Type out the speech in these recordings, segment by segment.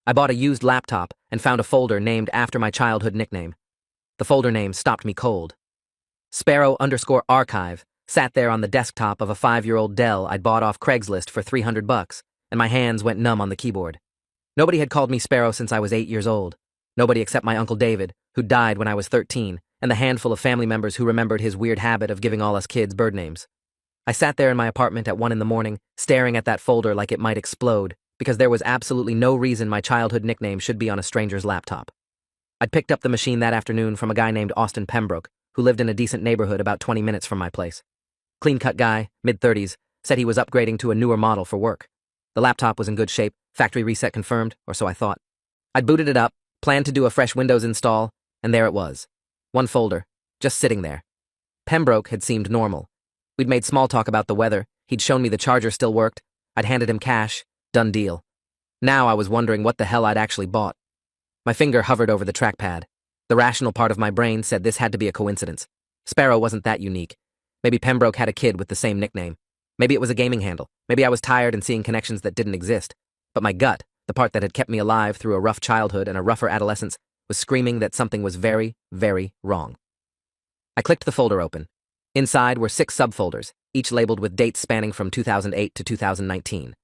I bought a used laptop and found a folder named after my childhood nickname. The folder name stopped me cold. Sparrow_archive sat there on the desktop of a 5-year-old Dell I'd bought off Craigslist for $300, and my hands went numb on the keyboard. Nobody had called me Sparrow since I was 8 years old. Nobody except my Uncle David, who died when I was 13, and the handful of family members who remembered his weird habit of giving all us kids bird names. I sat there in my apartment at 1 in the morning, staring at that folder like it might explode, because there was absolutely no reason my childhood nickname should be on a stranger's laptop. I'd picked up the machine that afternoon from a guy named Austin Pembroke, who lived in a decent neighborhood about 20 minutes from my place. Clean-cut guy, mid-30s, said he was upgrading to a newer model for work. The laptop was in good shape, factory reset confirmed, or so I thought. I'd booted it up, planned to do a fresh Windows install, and there it was. One folder, just sitting there. Pembroke had seemed normal. We'd made small talk about the weather, he'd shown me the charger still worked, I'd handed him cash, done deal. Now I was wondering what the hell I'd actually bought. My finger hovered over the trackpad. The rational part of my brain said this had to be a coincidence. Sparrow wasn't that unique. Maybe Pembroke had a kid with the same nickname. Maybe it was a gaming handle. Maybe I was tired and seeing connections that didn't exist. But my gut, the part that had kept me alive through a rough childhood and a rougher adolescence, was screaming that something was very, very wrong. I clicked the folder open. Inside were 6 subfolders, each labeled with dates spanning from 2008 to 2019.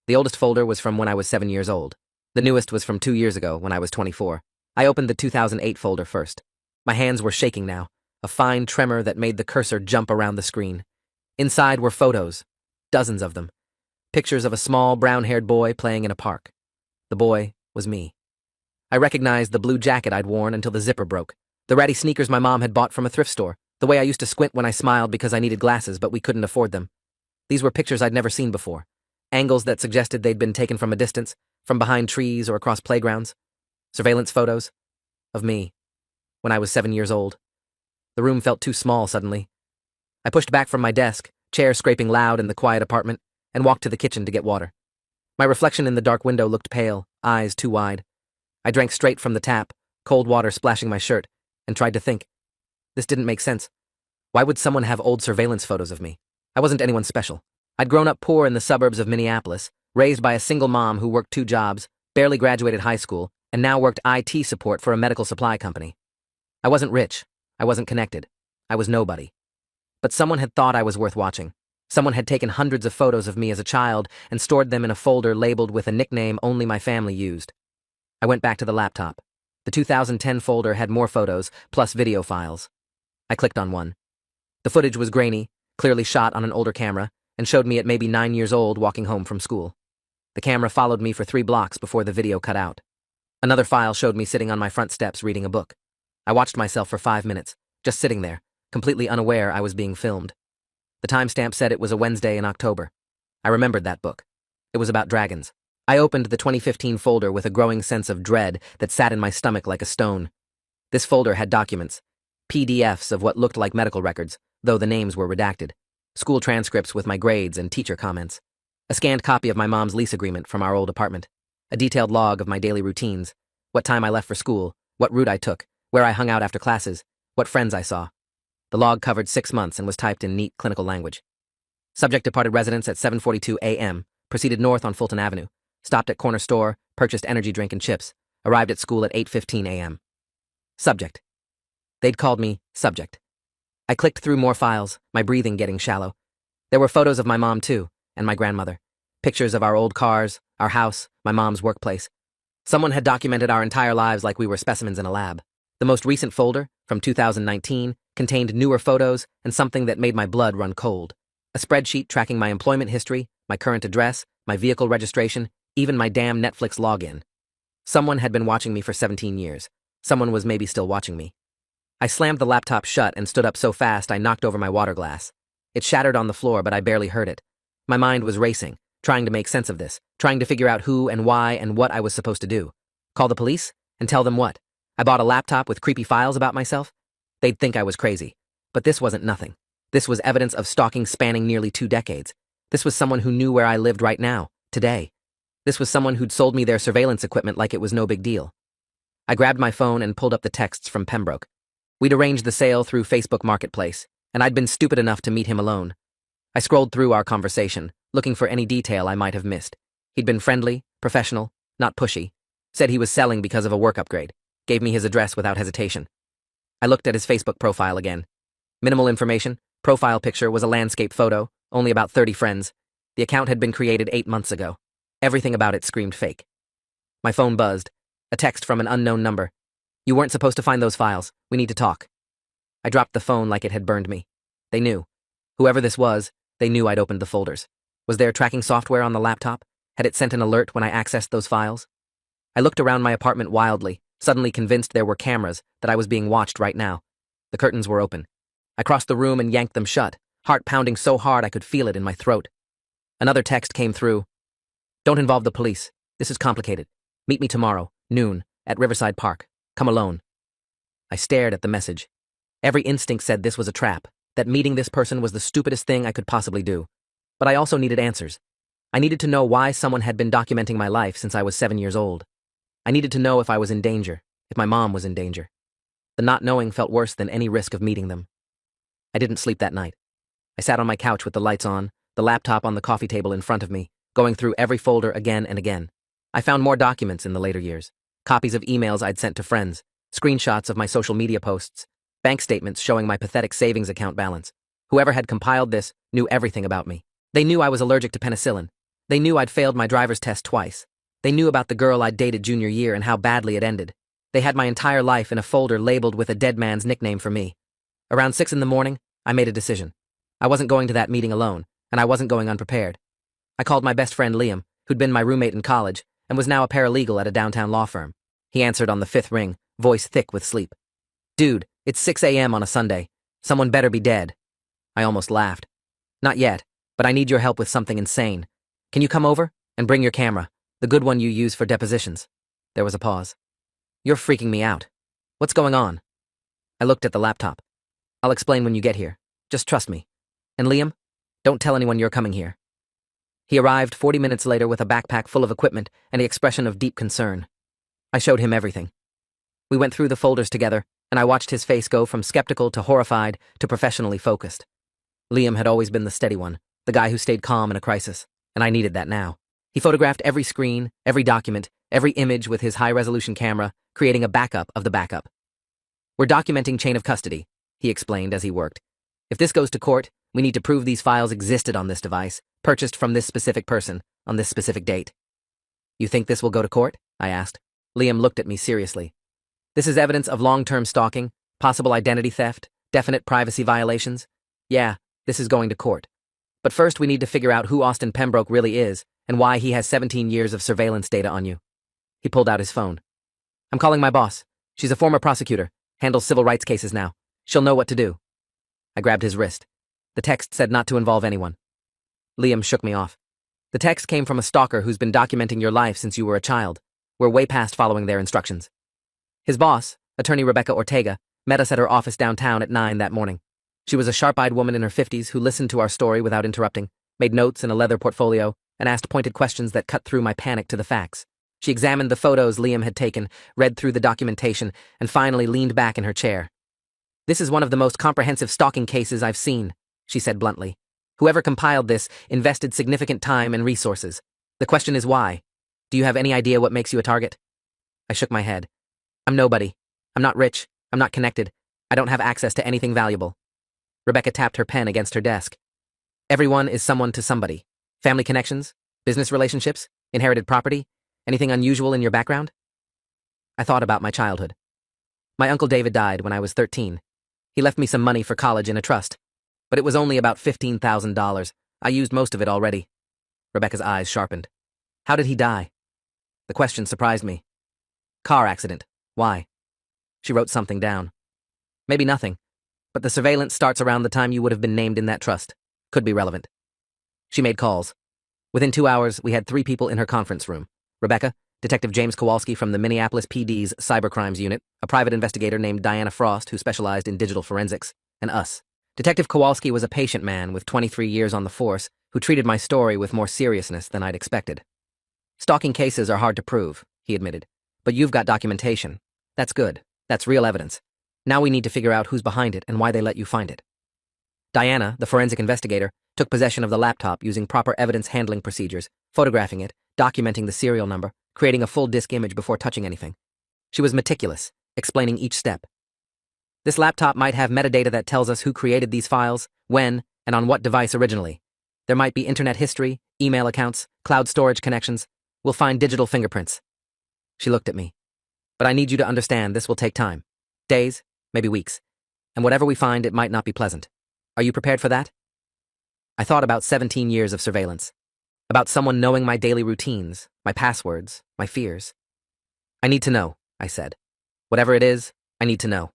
The oldest folder was from when I was 7 years old. The newest was from 2 years ago when I was 24. I opened the 2008 folder first. My hands were shaking now, a fine tremor that made the cursor jump around the screen. Inside were photos, dozens of them. Pictures of a small, brown-haired boy playing in a park. The boy was me. I recognized the blue jacket I'd worn until the zipper broke, the ratty sneakers my mom had bought from a thrift store, the way I used to squint when I smiled because I needed glasses but we couldn't afford them. These were pictures I'd never seen before, angles that suggested they'd been taken from a distance, from behind trees or across playgrounds. Surveillance photos of me when I was 7 years old. The room felt too small suddenly. I pushed back from my desk, chair scraping loud in the quiet apartment, and walked to the kitchen to get water. My reflection in the dark window looked pale, eyes too wide. I drank straight from the tap, cold water splashing my shirt, and tried to think. This didn't make sense. Why would someone have old surveillance photos of me? I wasn't anyone special. I'd grown up poor in the suburbs of Minneapolis, raised by a single mom who worked 2 jobs, barely graduated high school, and now worked IT support for a medical supply company. I wasn't rich. I wasn't connected. I was nobody. But someone had thought I was worth watching. Someone had taken hundreds of photos of me as a child and stored them in a folder labeled with a nickname only my family used. I went back to the laptop. The 2010 folder had more photos, plus video files. I clicked on one. The footage was grainy, clearly shot on an older camera, and showed me at maybe 9 years old walking home from school. The camera followed me for 3 blocks before the video cut out. Another file showed me sitting on my front steps reading a book. I watched myself for 5 minutes, just sitting there, completely unaware I was being filmed. The timestamp said it was a Wednesday in October. I remembered that book. It was about dragons. I opened the 2015 folder with a growing sense of dread that sat in my stomach like a stone. This folder had documents, PDFs of what looked like medical records, though the names were redacted, school transcripts with my grades and teacher comments, a scanned copy of my mom's lease agreement from our old apartment, a detailed log of my daily routines, what time I left for school, what route I took, where I hung out after classes, what friends I saw. The log covered 6 months and was typed in neat clinical language. Subject departed residence at 7:42 a.m., proceeded north on Fulton Avenue, stopped at corner store, purchased energy drink and chips, arrived at school at 8:15 a.m. Subject. They'd called me Subject. I clicked through more files, my breathing getting shallow. There were photos of my mom too, and my grandmother. Pictures of our old cars, our house, my mom's workplace. Someone had documented our entire lives like we were specimens in a lab. The most recent folder, from 2019, contained newer photos and something that made my blood run cold. A spreadsheet tracking my employment history, my current address, my vehicle registration, even my damn Netflix login. Someone had been watching me for 17 years. Someone was maybe still watching me. I slammed the laptop shut and stood up so fast I knocked over my water glass. It shattered on the floor, but I barely heard it. My mind was racing, trying to make sense of this, trying to figure out who and why and what I was supposed to do. Call the police? And tell them what? I bought a laptop with creepy files about myself? They'd think I was crazy. But this wasn't nothing. This was evidence of stalking spanning nearly 2 decades. This was someone who knew where I lived right now, today. This was someone who'd sold me their surveillance equipment like it was no big deal. I grabbed my phone and pulled up the texts from Pembroke. We'd arranged the sale through Facebook Marketplace, and I'd been stupid enough to meet him alone. I scrolled through our conversation, looking for any detail I might have missed. He'd been friendly, professional, not pushy. Said he was selling because of a work upgrade. Gave me his address without hesitation. I looked at his Facebook profile again. Minimal information. Profile picture was a landscape photo, only about 30 friends. The account had been created 8 months ago. Everything about it screamed fake. My phone buzzed. A text from an unknown number. You weren't supposed to find those files. We need to talk. I dropped the phone like it had burned me. They knew. Whoever this was, they knew I'd opened the folders. Was there tracking software on the laptop? Had it sent an alert when I accessed those files? I looked around my apartment wildly, suddenly convinced there were cameras, that I was being watched right now. The curtains were open. I crossed the room and yanked them shut, heart pounding so hard I could feel it in my throat. Another text came through. Don't involve the police. This is complicated. Meet me tomorrow, noon, at Riverside Park. Come alone. I stared at the message. Every instinct said this was a trap, that meeting this person was the stupidest thing I could possibly do. But I also needed answers. I needed to know why someone had been documenting my life since I was 7 years old. I needed to know if I was in danger, if my mom was in danger. The not knowing felt worse than any risk of meeting them. I didn't sleep that night. I sat on my couch with the lights on, the laptop on the coffee table in front of me, going through every folder again and again. I found more documents in the later years. Copies of emails I'd sent to friends, screenshots of my social media posts, bank statements showing my pathetic savings account balance. Whoever had compiled this knew everything about me. They knew I was allergic to penicillin. They knew I'd failed my driver's test twice. They knew about the girl I'd dated junior year and how badly it ended. They had my entire life in a folder labeled with a dead man's nickname for me. Around 6 in the morning, I made a decision. I wasn't going to that meeting alone, and I wasn't going unprepared. I called my best friend Liam, who'd been my roommate in college, and was now a paralegal at a downtown law firm. He answered on the 5th ring, voice thick with sleep. Dude, it's 6 a.m. on a Sunday. Someone better be dead. I almost laughed. Not yet, but I need your help with something insane. Can you come over? And bring your camera, the good one you use for depositions. There was a pause. You're freaking me out. What's going on? I looked at the laptop. I'll explain when you get here. Just trust me. And Liam, don't tell anyone you're coming here. He arrived 40 minutes later with a backpack full of equipment and the expression of deep concern. I showed him everything. We went through the folders together, and I watched his face go from skeptical to horrified to professionally focused. Liam had always been the steady one, the guy who stayed calm in a crisis, and I needed that now. He photographed every screen, every document, every image with his high-resolution camera, creating a backup of the backup. We're documenting chain of custody, he explained as he worked. If this goes to court, we need to prove these files existed on this device, purchased from this specific person, on this specific date. You think this will go to court? I asked. Liam looked at me seriously. This is evidence of long-term stalking, possible identity theft, definite privacy violations. Yeah, this is going to court. But first we need to figure out who Austin Pembroke really is and why he has 17 years of surveillance data on you. He pulled out his phone. I'm calling my boss. She's a former prosecutor, handles civil rights cases now. She'll know what to do. I grabbed his wrist. The text said not to involve anyone. Liam shook me off. The text came from a stalker who's been documenting your life since you were a child. We're way past following their instructions. His boss, attorney Rebecca Ortega, met us at her office downtown at 9 that morning. She was a sharp-eyed woman in her 50s who listened to our story without interrupting, made notes in a leather portfolio, and asked pointed questions that cut through my panic to the facts. She examined the photos Liam had taken, read through the documentation, and finally leaned back in her chair. This is one of the most comprehensive stalking cases I've seen, she said bluntly. Whoever compiled this invested significant time and resources. The question is why? Do you have any idea what makes you a target? I shook my head. I'm nobody. I'm not rich. I'm not connected. I don't have access to anything valuable. Rebecca tapped her pen against her desk. Everyone is someone to somebody. Family connections? Business relationships? Inherited property? Anything unusual in your background? I thought about my childhood. My Uncle David died when I was 13. He left me some money for college in a trust. But it was only about $15,000. I used most of it already. Rebecca's eyes sharpened. How did he die? The question surprised me. Car accident. Why? She wrote something down. Maybe nothing. But the surveillance starts around the time you would have been named in that trust. Could be relevant. She made calls. Within 2 hours, we had 3 people in her conference room. Rebecca, Detective James Kowalski from the Minneapolis PD's Cybercrimes Unit, a private investigator named Diana Frost who specialized in digital forensics, and us. Detective Kowalski was a patient man with 23 years on the force who treated my story with more seriousness than I'd expected. Stalking cases are hard to prove, he admitted. But you've got documentation. That's good. That's real evidence. Now we need to figure out who's behind it and why they let you find it. Diana, the forensic investigator, took possession of the laptop using proper evidence handling procedures, photographing it, documenting the serial number, creating a full disk image before touching anything. She was meticulous, explaining each step. This laptop might have metadata that tells us who created these files, when, and on what device originally. There might be internet history, email accounts, cloud storage connections. We'll find digital fingerprints. She looked at me. But I need you to understand this will take time. Days, maybe weeks. And whatever we find, it might not be pleasant. Are you prepared for that? I thought about 17 years of surveillance. About someone knowing my daily routines, my passwords, my fears. I need to know, I said. Whatever it is, I need to know.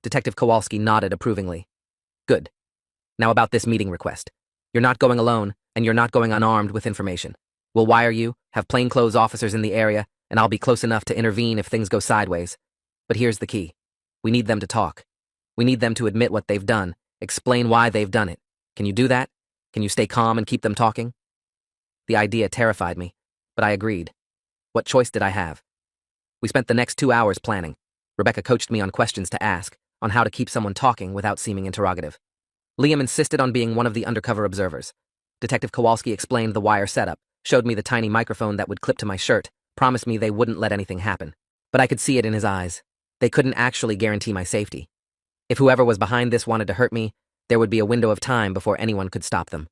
Detective Kowalski nodded approvingly. Good. Now about this meeting request. You're not going alone, and you're not going unarmed with information. We'll wire you, have plainclothes officers in the area, and I'll be close enough to intervene if things go sideways. But here's the key. We need them to talk. We need them to admit what they've done, explain why they've done it. Can you do that? Can you stay calm and keep them talking? The idea terrified me, but I agreed. What choice did I have? We spent the next 2 hours planning. Rebecca coached me on questions to ask, on how to keep someone talking without seeming interrogative. Liam insisted on being one of the undercover observers. Detective Kowalski explained the wire setup, showed me the tiny microphone that would clip to my shirt, promised me they wouldn't let anything happen. But I could see it in his eyes. They couldn't actually guarantee my safety. If whoever was behind this wanted to hurt me, there would be a window of time before anyone could stop them.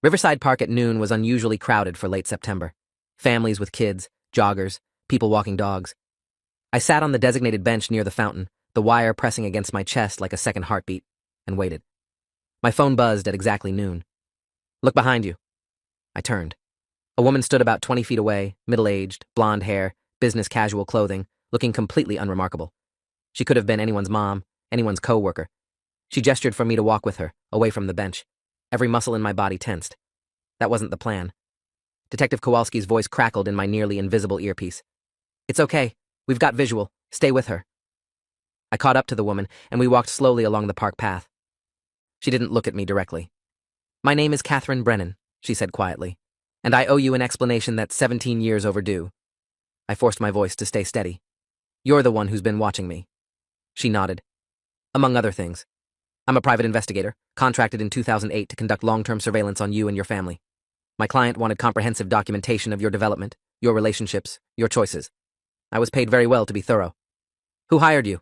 Riverside Park at noon was unusually crowded for late September. Families with kids, joggers, people walking dogs. I sat on the designated bench near the fountain, the wire pressing against my chest like a second heartbeat, and waited. My phone buzzed at exactly noon. Look behind you. I turned. A woman stood about 20 feet away, middle-aged, blonde hair, business casual clothing, looking completely unremarkable. She could have been anyone's mom, anyone's co-worker. She gestured for me to walk with her, away from the bench. Every muscle in my body tensed. That wasn't the plan. Detective Kowalski's voice crackled in my nearly invisible earpiece. It's okay. We've got visual. Stay with her. I caught up to the woman, and we walked slowly along the park path. She didn't look at me directly. My name is Catherine Brennan, she said quietly, and I owe you an explanation that's 17 years overdue. I forced my voice to stay steady. You're the one who's been watching me. She nodded. Among other things. I'm a private investigator, contracted in 2008 to conduct long-term surveillance on you and your family. My client wanted comprehensive documentation of your development, your relationships, your choices. I was paid very well to be thorough. Who hired you?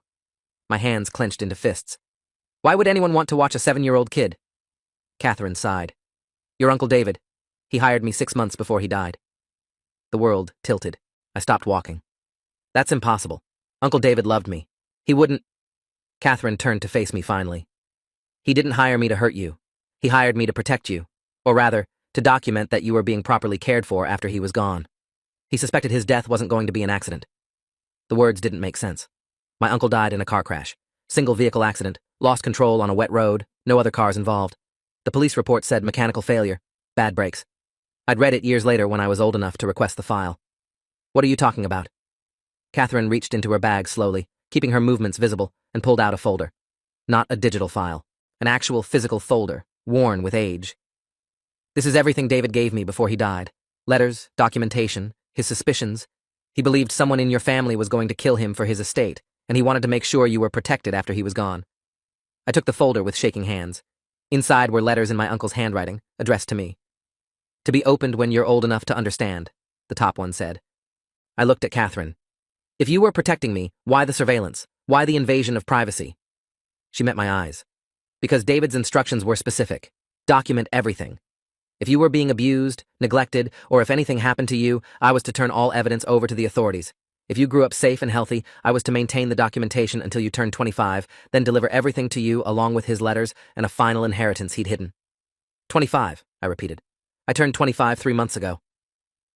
My hands clenched into fists. Why would anyone want to watch a 7-year-old kid? Catherine sighed. Your Uncle David. He hired me 6 months before he died. The world tilted. I stopped walking. That's impossible. Uncle David loved me. He wouldn't. Catherine turned to face me finally. He didn't hire me to hurt you. He hired me to protect you. Or rather, to document that you were being properly cared for after he was gone. He suspected his death wasn't going to be an accident. The words didn't make sense. My uncle died in a car crash. Single vehicle accident, lost control on a wet road, no other cars involved. The police report said mechanical failure, bad brakes. I'd read it years later when I was old enough to request the file. What are you talking about? Catherine reached into her bag slowly, keeping her movements visible, and pulled out a folder. Not a digital file. An actual physical folder, worn with age. This is everything David gave me before he died. Letters, documentation, his suspicions. He believed someone in your family was going to kill him for his estate, and he wanted to make sure you were protected after he was gone. I took the folder with shaking hands. Inside were letters in my uncle's handwriting, addressed to me. To be opened when you're old enough to understand, the top one said. I looked at Catherine. If you were protecting me, why the surveillance? Why the invasion of privacy? She met my eyes. Because David's instructions were specific. Document everything. If you were being abused, neglected, or if anything happened to you, I was to turn all evidence over to the authorities. If you grew up safe and healthy, I was to maintain the documentation until you turned 25, then deliver everything to you along with his letters and a final inheritance he'd hidden. 25, I repeated. I turned 25 3 months ago.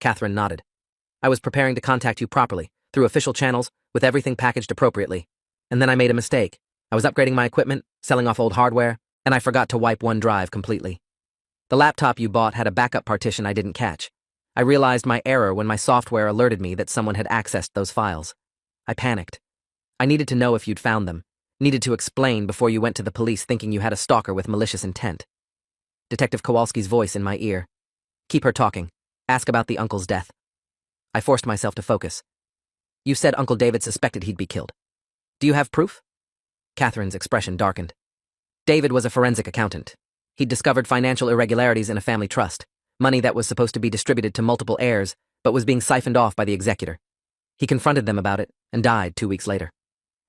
Catherine nodded. I was preparing to contact you properly, through official channels, with everything packaged appropriately. And then I made a mistake. I was upgrading my equipment, selling off old hardware, and I forgot to wipe one drive completely. The laptop you bought had a backup partition I didn't catch. I realized my error when my software alerted me that someone had accessed those files. I panicked. I needed to know if you'd found them, needed to explain before you went to the police thinking you had a stalker with malicious intent. Detective Kowalski's voice in my ear. Keep her talking. Ask about the uncle's death. I forced myself to focus. You said Uncle David suspected he'd be killed. Do you have proof? Catherine's expression darkened. David was a forensic accountant. He'd discovered financial irregularities in a family trust, money that was supposed to be distributed to multiple heirs, but was being siphoned off by the executor. He confronted them about it and died 2 weeks later.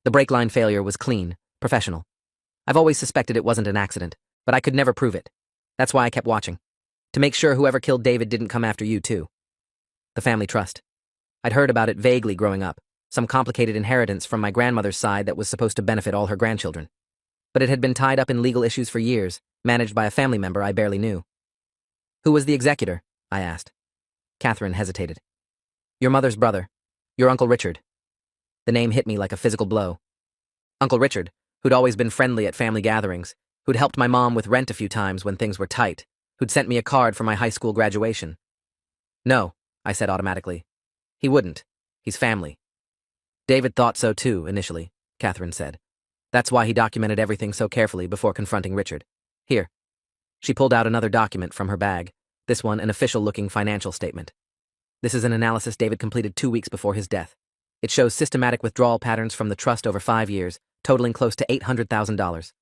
The brake line failure was clean, professional. I've always suspected it wasn't an accident, but I could never prove it. That's why I kept watching. To make sure whoever killed David didn't come after you, too. The family trust. I'd heard about it vaguely growing up, some complicated inheritance from my grandmother's side that was supposed to benefit all her grandchildren. But it had been tied up in legal issues for years, managed by a family member I barely knew. Who was the executor? I asked. Catherine hesitated. Your mother's brother. Your Uncle Richard. The name hit me like a physical blow. Uncle Richard, who'd always been friendly at family gatherings, who'd helped my mom with rent a few times when things were tight, who'd sent me a card for my high school graduation. No, I said automatically. He wouldn't. He's family. David thought so too, initially, Catherine said. That's why he documented everything so carefully before confronting Richard. Here. She pulled out another document from her bag, this one an official-looking financial statement. This is an analysis David completed 2 weeks before his death. It shows systematic withdrawal patterns from the trust over 5 years, totaling close to $800,000.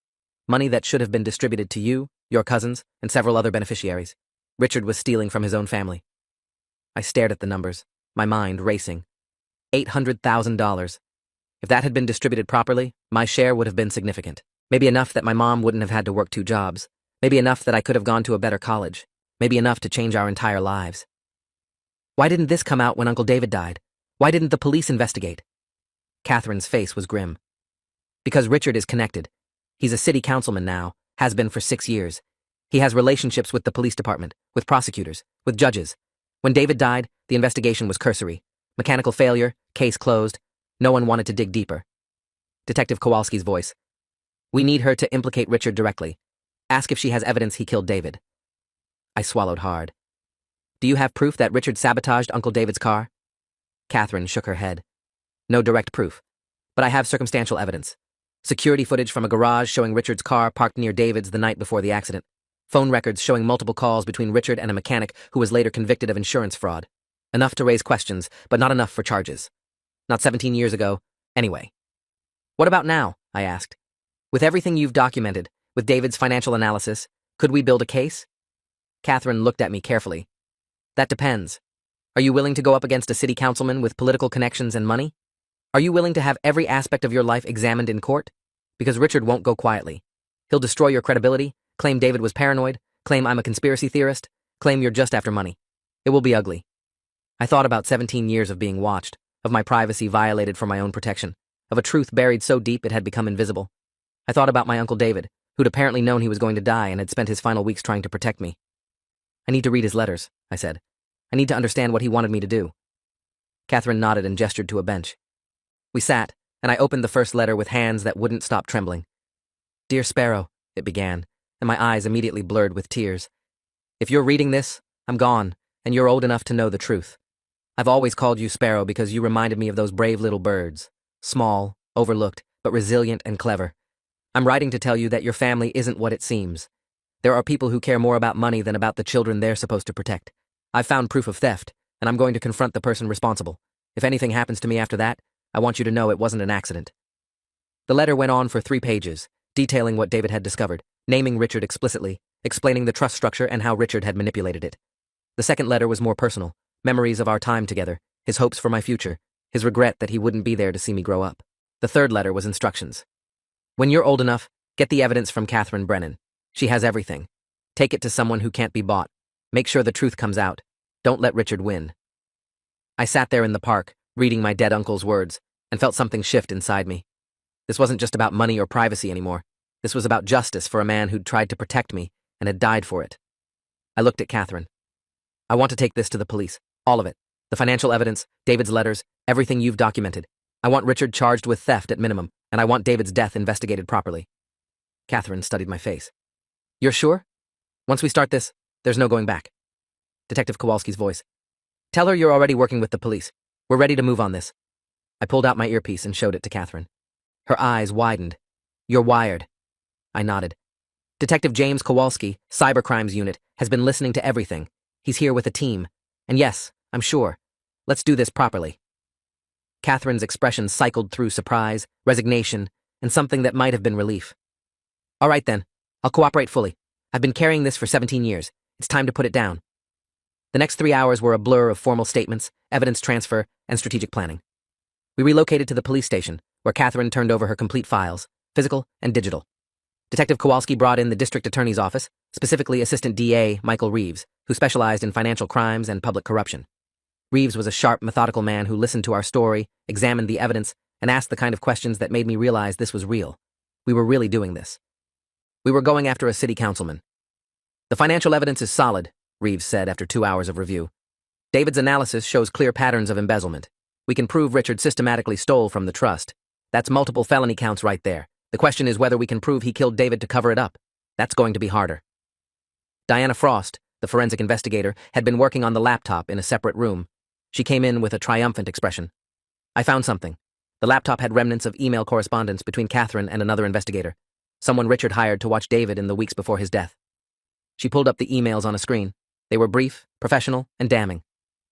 Money that should have been distributed to you, your cousins, and several other beneficiaries. Richard was stealing from his own family. I stared at the numbers, my mind racing. $800,000. If that had been distributed properly, my share would have been significant. Maybe enough that my mom wouldn't have had to work 2 jobs. Maybe enough that I could have gone to a better college. Maybe enough to change our entire lives. Why didn't this come out when Uncle David died? Why didn't the police investigate? Catherine's face was grim. Because Richard is connected. He's a city councilman now, has been for 6 years. He has relationships with the police department, with prosecutors, with judges. When David died, the investigation was cursory. Mechanical failure, case closed. No one wanted to dig deeper. Detective Kowalski's voice. We need her to implicate Richard directly. Ask if she has evidence he killed David. I swallowed hard. Do you have proof that Richard sabotaged Uncle David's car? Catherine shook her head. No direct proof, but I have circumstantial evidence. Security footage from a garage showing Richard's car parked near David's the night before the accident. Phone records showing multiple calls between Richard and a mechanic who was later convicted of insurance fraud. Enough to raise questions, but not enough for charges. Not 17 years ago, anyway. What about now? I asked. With everything you've documented, with David's financial analysis, could we build a case? Catherine looked at me carefully. That depends. Are you willing to go up against a city councilman with political connections and money? Are you willing to have every aspect of your life examined in court? Because Richard won't go quietly. He'll destroy your credibility, claim David was paranoid, claim I'm a conspiracy theorist, claim you're just after money. It will be ugly. I thought about 17 years of being watched, of my privacy violated for my own protection, of a truth buried so deep it had become invisible. I thought about my Uncle David, who'd apparently known he was going to die and had spent his final weeks trying to protect me. I need to read his letters, I said. I need to understand what he wanted me to do. Catherine nodded and gestured to a bench. We sat, and I opened the first letter with hands that wouldn't stop trembling. Dear Sparrow, it began, and my eyes immediately blurred with tears. If you're reading this, I'm gone, and you're old enough to know the truth. I've always called you Sparrow because you reminded me of those brave little birds. Small, overlooked, but resilient and clever. I'm writing to tell you that your family isn't what it seems. There are people who care more about money than about the children they're supposed to protect. I've found proof of theft, and I'm going to confront the person responsible. If anything happens to me after that, I want you to know it wasn't an accident. The letter went on for 3 pages, detailing what David had discovered, naming Richard explicitly, explaining the trust structure and how Richard had manipulated it. The second letter was more personal, memories of our time together, his hopes for my future, his regret that he wouldn't be there to see me grow up. The third letter was instructions. When you're old enough, get the evidence from Catherine Brennan. She has everything. Take it to someone who can't be bought. Make sure the truth comes out. Don't let Richard win. I sat there in the park, reading my dead uncle's words, and felt something shift inside me. This wasn't just about money or privacy anymore. This was about justice for a man who'd tried to protect me and had died for it. I looked at Catherine. I want to take this to the police. All of it. The financial evidence, David's letters, everything you've documented. I want Richard charged with theft at minimum, and I want David's death investigated properly. Catherine studied my face. You're sure? Once we start this, there's no going back. Detective Kowalski's voice. Tell her you're already working with the police. We're ready to move on this. I pulled out my earpiece and showed it to Catherine. Her eyes widened. You're wired. I nodded. Detective James Kowalski, Cybercrimes Unit, has been listening to everything. He's here with a team. And yes, I'm sure. Let's do this properly. Catherine's expression cycled through surprise, resignation, and something that might have been relief. All right then, I'll cooperate fully. I've been carrying this for 17 years. It's time to put it down. The next 3 hours were a blur of formal statements, evidence transfer, and strategic planning. We relocated to the police station, where Catherine turned over her complete files, physical and digital. Detective Kowalski brought in the district attorney's office, specifically Assistant DA Michael Reeves, who specialized in financial crimes and public corruption. Reeves was a sharp, methodical man who listened to our story, examined the evidence, and asked the kind of questions that made me realize this was real. We were really doing this. We were going after a city councilman. "The financial evidence is solid," Reeves said after 2 hours of review. "David's analysis shows clear patterns of embezzlement. We can prove Richard systematically stole from the trust. That's multiple felony counts right there. The question is whether we can prove he killed David to cover it up. That's going to be harder." Diana Frost, the forensic investigator, had been working on the laptop in a separate room. She came in with a triumphant expression. "I found something." The laptop had remnants of email correspondence between Catherine and another investigator, someone Richard hired to watch David in the weeks before his death. She pulled up the emails on a screen. They were brief, professional, and damning.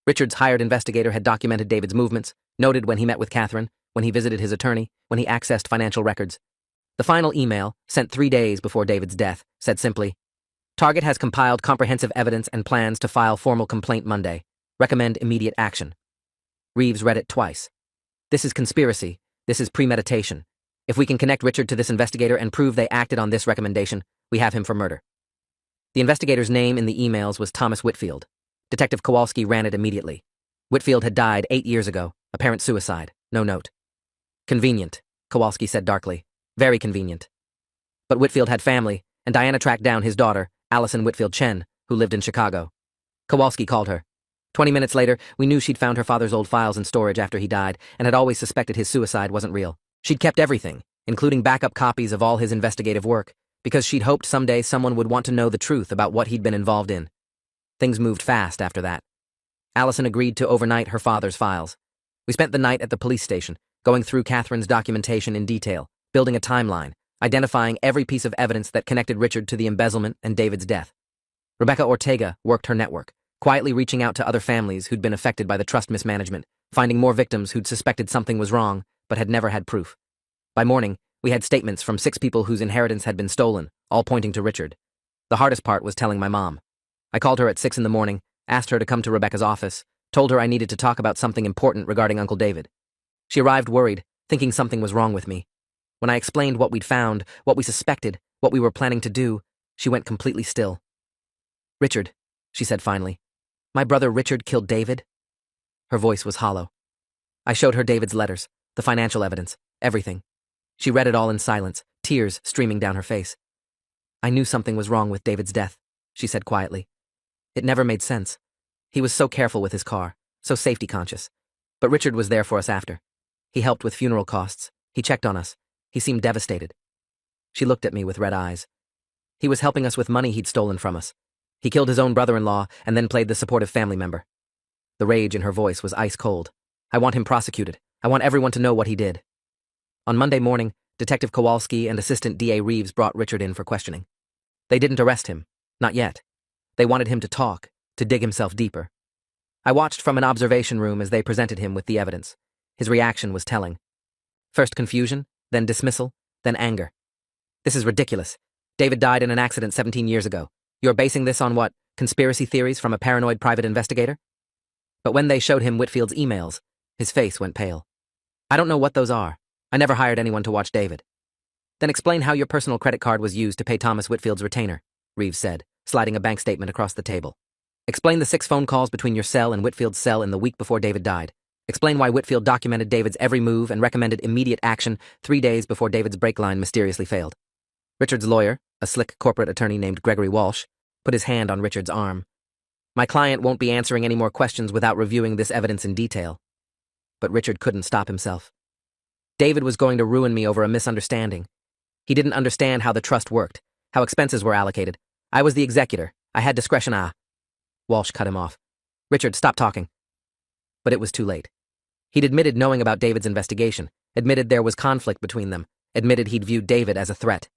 Richard's hired investigator had documented David's movements, noted when he met with Catherine, when he visited his attorney, when he accessed financial records. The final email, sent 3 days before David's death, said simply, "Target has compiled comprehensive evidence and plans to file formal complaint Monday. Recommend immediate action." Reeves read it twice. "This is conspiracy. This is premeditation. If we can connect Richard to this investigator and prove they acted on this recommendation, we have him for murder." The investigator's name in the emails was Thomas Whitfield. Detective Kowalski ran it immediately. Whitfield had died 8 years ago, apparent suicide, no note. "Convenient," Kowalski said darkly. "Very convenient." But Whitfield had family, and Diana tracked down his daughter, Allison Whitfield Chen, who lived in Chicago. Kowalski called her. 20 minutes later, we knew she'd found her father's old files in storage after he died and had always suspected his suicide wasn't real. She'd kept everything, including backup copies of all his investigative work, because she'd hoped someday someone would want to know the truth about what he'd been involved in. Things moved fast after that. Allison agreed to overnight her father's files. We spent the night at the police station, going through Catherine's documentation in detail, building a timeline, identifying every piece of evidence that connected Richard to the embezzlement and David's death. Rebecca Ortega worked her network, quietly reaching out to other families who'd been affected by the trust mismanagement, finding more victims who'd suspected something was wrong, but had never had proof. By morning, we had statements from 6 people whose inheritance had been stolen, all pointing to Richard. The hardest part was telling my mom. I called her at 6 in the morning, asked her to come to Rebecca's office, told her I needed to talk about something important regarding Uncle David. She arrived worried, thinking something was wrong with me. When I explained what we'd found, what we suspected, what we were planning to do, she went completely still. "Richard," she said finally, "my brother Richard killed David?" Her voice was hollow. I showed her David's letters, the financial evidence, everything. She read it all in silence, tears streaming down her face. "I knew something was wrong with David's death," she said quietly. "It never made sense. He was so careful with his car, so safety conscious. But Richard was there for us after. He helped with funeral costs. He checked on us. He seemed devastated." She looked at me with red eyes. "He was helping us with money he'd stolen from us. He killed his own brother-in-law and then played the supportive family member." The rage in her voice was ice cold. "I want him prosecuted. I want everyone to know what he did." On Monday morning, Detective Kowalski and Assistant DA Reeves brought Richard in for questioning. They didn't arrest him. Not yet. They wanted him to talk, to dig himself deeper. I watched from an observation room as they presented him with the evidence. His reaction was telling. First confusion, then dismissal, then anger. "This is ridiculous. David died in an accident 17 years ago. You're basing this on what, conspiracy theories from a paranoid private investigator?" But when they showed him Whitfield's emails, his face went pale. "I don't know what those are. I never hired anyone to watch David." "Then explain how your personal credit card was used to pay Thomas Whitfield's retainer," Reeves said, sliding a bank statement across the table. "Explain the 6 phone calls between your cell and Whitfield's cell in the week before David died. Explain why Whitfield documented David's every move and recommended immediate action 3 days before David's brake line mysteriously failed." Richard's lawyer, a slick corporate attorney named Gregory Walsh, put his hand on Richard's arm. "My client won't be answering any more questions without reviewing this evidence in detail." But Richard couldn't stop himself. David was going to ruin me over a misunderstanding. He didn't understand how the trust worked, how expenses were allocated. I was the executor. I had discretion. Walsh cut him off. "Richard, stop talking." But it was too late. He'd admitted knowing about David's investigation, admitted there was conflict between them, admitted he'd viewed David as a threat.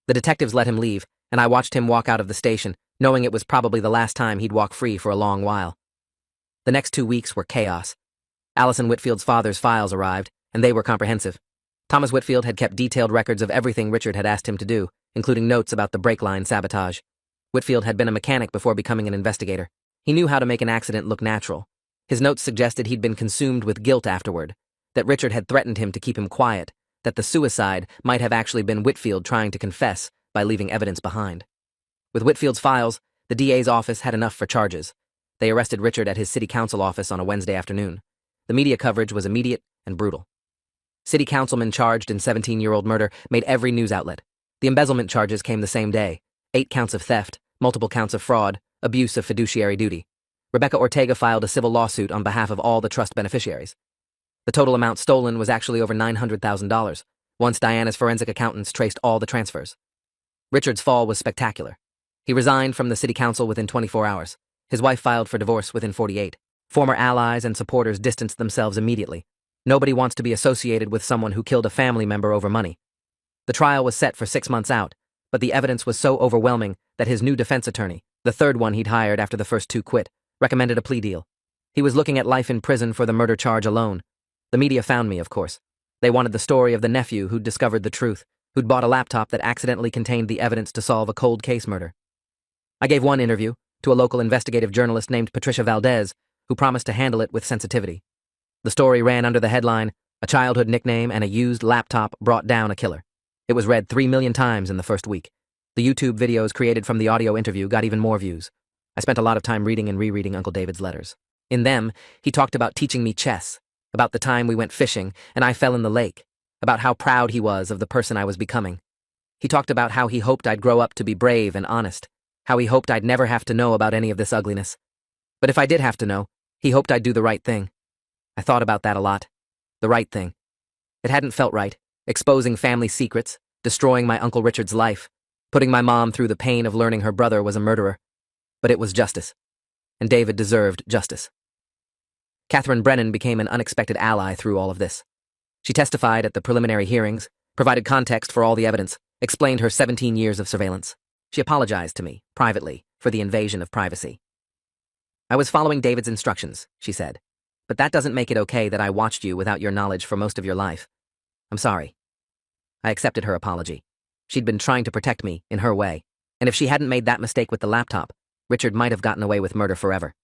The detectives let him leave, and I watched him walk out of the station, knowing it was probably the last time he'd walk free for a long while. The next 2 weeks were chaos. Allison Whitfield's father's files arrived, and they were comprehensive. Thomas Whitfield had kept detailed records of everything Richard had asked him to do, including notes about the brake line sabotage. Whitfield had been a mechanic before becoming an investigator. He knew how to make an accident look natural. His notes suggested he'd been consumed with guilt afterward, that Richard had threatened him to keep him quiet, that the suicide might have actually been Whitfield trying to confess by leaving evidence behind. With Whitfield's files, the DA's office had enough for charges. They arrested Richard at his city council office on a Wednesday afternoon. The media coverage was immediate and brutal. City councilman charged in 17-year-old murder made every news outlet. The embezzlement charges came the same day: 8 counts of theft, multiple counts of fraud, abuse of fiduciary duty. Rebecca Ortega filed a civil lawsuit on behalf of all the trust beneficiaries. The total amount stolen was actually over $900,000, once Diana's forensic accountants traced all the transfers. Richard's fall was spectacular. He resigned from the city council within 24 hours. His wife filed for divorce within 48. Former allies and supporters distanced themselves immediately. Nobody wants to be associated with someone who killed a family member over money. The trial was set for 6 months out, but the evidence was so overwhelming that his new defense attorney, the third one he'd hired after the first 2 quit, recommended a plea deal. He was looking at life in prison for the murder charge alone. The media found me, of course. They wanted the story of the nephew who'd discovered the truth, who'd bought a laptop that accidentally contained the evidence to solve a cold case murder. I gave one interview to a local investigative journalist named Patricia Valdez, who promised to handle it with sensitivity. The story ran under the headline, "A childhood nickname and a used laptop brought down a killer." It was read 3 million times in the first week. The YouTube videos created from the audio interview got even more views. I spent a lot of time reading and rereading Uncle David's letters. In them, he talked about teaching me chess, about the time we went fishing and I fell in the lake, about how proud he was of the person I was becoming. He talked about how he hoped I'd grow up to be brave and honest, how he hoped I'd never have to know about any of this ugliness. But if I did have to know, he hoped I'd do the right thing. I thought about that a lot. The right thing. It hadn't felt right, exposing family secrets, destroying my Uncle Richard's life, putting my mom through the pain of learning her brother was a murderer. But it was justice. And David deserved justice. Catherine Brennan became an unexpected ally through all of this. She testified at the preliminary hearings, provided context for all the evidence, explained her 17 years of surveillance. She apologized to me, privately, for the invasion of privacy. "I was following David's instructions," she said. "But that doesn't make it okay that I watched you without your knowledge for most of your life. I'm sorry." I accepted her apology. She'd been trying to protect me, in her way, and if she hadn't made that mistake with the laptop, Richard might have gotten away with murder forever.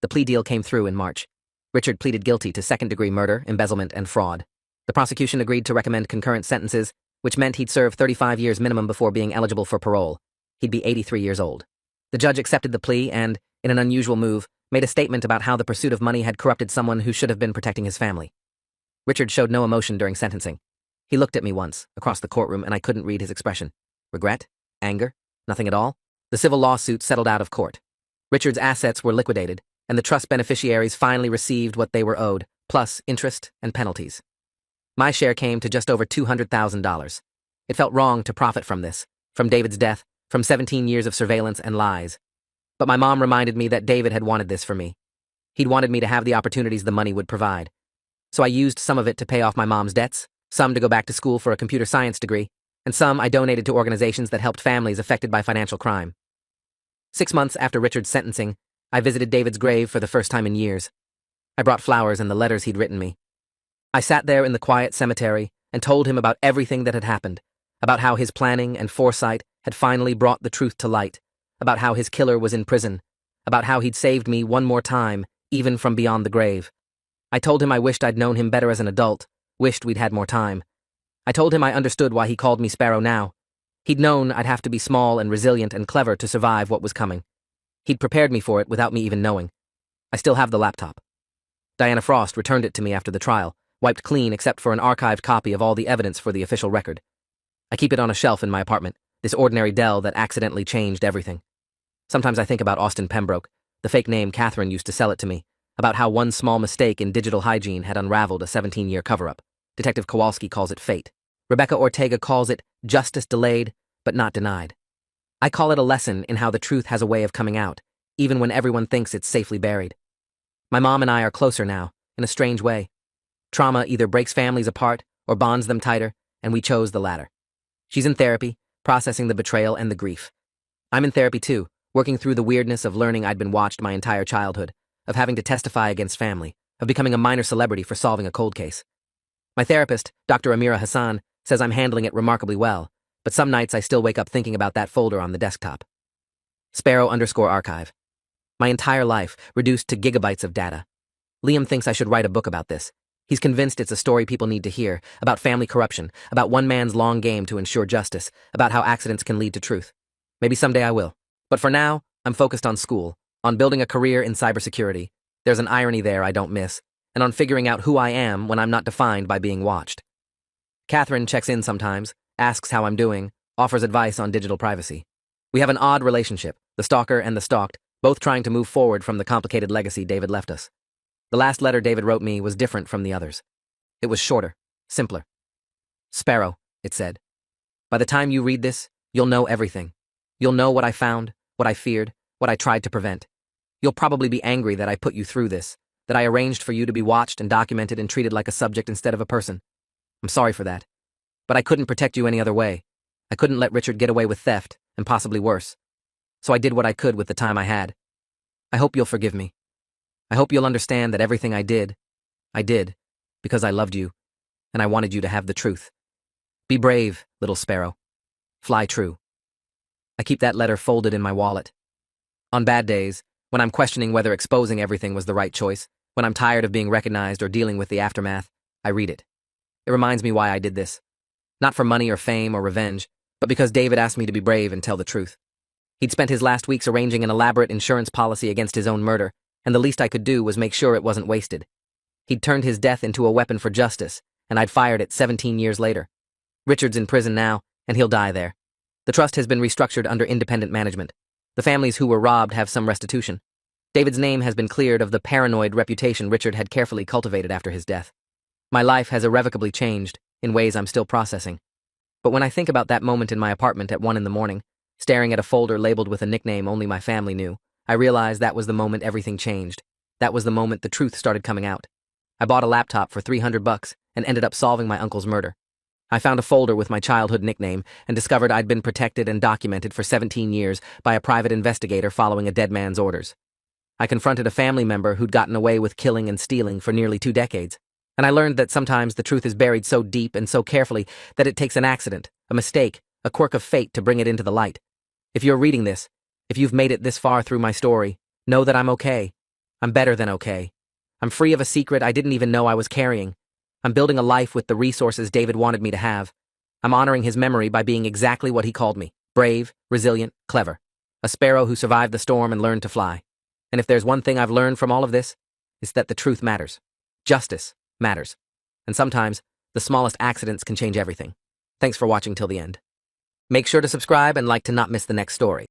The plea deal came through in March. Richard pleaded guilty to second-degree murder, embezzlement, and fraud. The prosecution agreed to recommend concurrent sentences, which meant he'd serve 35 years minimum before being eligible for parole. He'd be 83 years old. The judge accepted the plea and, in an unusual move, made a statement about how the pursuit of money had corrupted someone who should have been protecting his family. Richard showed no emotion during sentencing. He looked at me once, across the courtroom, and I couldn't read his expression. Regret? Anger? Nothing at all? The civil lawsuit settled out of court. Richard's assets were liquidated, and the trust beneficiaries finally received what they were owed, plus interest and penalties. My share came to just over $200,000. It felt wrong to profit from this, from David's death, from 17 years of surveillance and lies. But my mom reminded me that David had wanted this for me. He'd wanted me to have the opportunities the money would provide. So I used some of it to pay off my mom's debts, some to go back to school for a computer science degree, and some I donated to organizations that helped families affected by financial crime. 6 months after Richard's sentencing, I visited David's grave for the first time in years. I brought flowers and the letters he'd written me. I sat there in the quiet cemetery and told him about everything that had happened, about how his planning and foresight had finally brought the truth to light, about how his killer was in prison, about how he'd saved me one more time, even from beyond the grave. I told him I wished I'd known him better as an adult, wished we'd had more time. I told him I understood why he called me Sparrow now. He'd known I'd have to be small and resilient and clever to survive what was coming. He'd prepared me for it without me even knowing. I still have the laptop. Diana Frost returned it to me after the trial, wiped clean except for an archived copy of all the evidence for the official record. I keep it on a shelf in my apartment, this ordinary Dell that accidentally changed everything. Sometimes I think about Austin Pembroke, the fake name Catherine used to sell it to me, about how one small mistake in digital hygiene had unraveled a 17-year cover-up. Detective Kowalski calls it fate. Rebecca Ortega calls it justice delayed, but not denied. I call it a lesson in how the truth has a way of coming out, even when everyone thinks it's safely buried. My mom and I are closer now, in a strange way. Trauma either breaks families apart or bonds them tighter, and we chose the latter. She's in therapy, processing the betrayal and the grief. I'm in therapy too, working through the weirdness of learning I'd been watched my entire childhood, of having to testify against family, of becoming a minor celebrity for solving a cold case. My therapist, Dr. Amira Hassan, says I'm handling it remarkably well, but some nights I still wake up thinking about that folder on the desktop. Sparrow_archive. My entire life, reduced to gigabytes of data. Liam thinks I should write a book about this. He's convinced it's a story people need to hear, about family corruption, about one man's long game to ensure justice, about how accidents can lead to truth. Maybe someday I will. But for now, I'm focused on school, on building a career in cybersecurity. There's an irony there I don't miss, and on figuring out who I am when I'm not defined by being watched. Catherine checks in sometimes, asks how I'm doing, offers advice on digital privacy. We have an odd relationship, the stalker and the stalked, both trying to move forward from the complicated legacy David left us. The last letter David wrote me was different from the others. It was shorter, simpler. Sparrow, it said. By the time you read this, you'll know everything. You'll know what I found, what I feared, what I tried to prevent. You'll probably be angry that I put you through this, that I arranged for you to be watched and documented and treated like a subject instead of a person. I'm sorry for that. But I couldn't protect you any other way. I couldn't let Richard get away with theft, and possibly worse. So I did what I could with the time I had. I hope you'll forgive me. I hope you'll understand that everything I did because I loved you, and I wanted you to have the truth. Be brave, little sparrow. Fly true. I keep that letter folded in my wallet. On bad days, when I'm questioning whether exposing everything was the right choice, when I'm tired of being recognized or dealing with the aftermath, I read it. It reminds me why I did this. Not for money or fame or revenge, but because David asked me to be brave and tell the truth. He'd spent his last weeks arranging an elaborate insurance policy against his own murder, and the least I could do was make sure it wasn't wasted. He'd turned his death into a weapon for justice, and I'd fired it 17 years later. Richard's in prison now, and he'll die there. The trust has been restructured under independent management. The families who were robbed have some restitution. David's name has been cleared of the paranoid reputation Richard had carefully cultivated after his death. My life has irrevocably changed, in ways I'm still processing. But when I think about that moment in my apartment at 1 a.m, staring at a folder labeled with a nickname only my family knew, I realized that was the moment everything changed. That was the moment the truth started coming out. I bought a laptop for $300 and ended up solving my uncle's murder. I found a folder with my childhood nickname and discovered I'd been protected and documented for 17 years by a private investigator following a dead man's orders. I confronted a family member who'd gotten away with killing and stealing for nearly 2 decades. And I learned that sometimes the truth is buried so deep and so carefully that it takes an accident, a mistake, a quirk of fate to bring it into the light. If you're reading this, if you've made it this far through my story, know that I'm okay. I'm better than okay. I'm free of a secret I didn't even know I was carrying. I'm building a life with the resources David wanted me to have. I'm honoring his memory by being exactly what he called me: brave, resilient, clever. A sparrow who survived the storm and learned to fly. And if there's one thing I've learned from all of this, it's that the truth matters. Justice matters. And sometimes, the smallest accidents can change everything. Thanks for watching till the end. Make sure to subscribe and like to not miss the next story.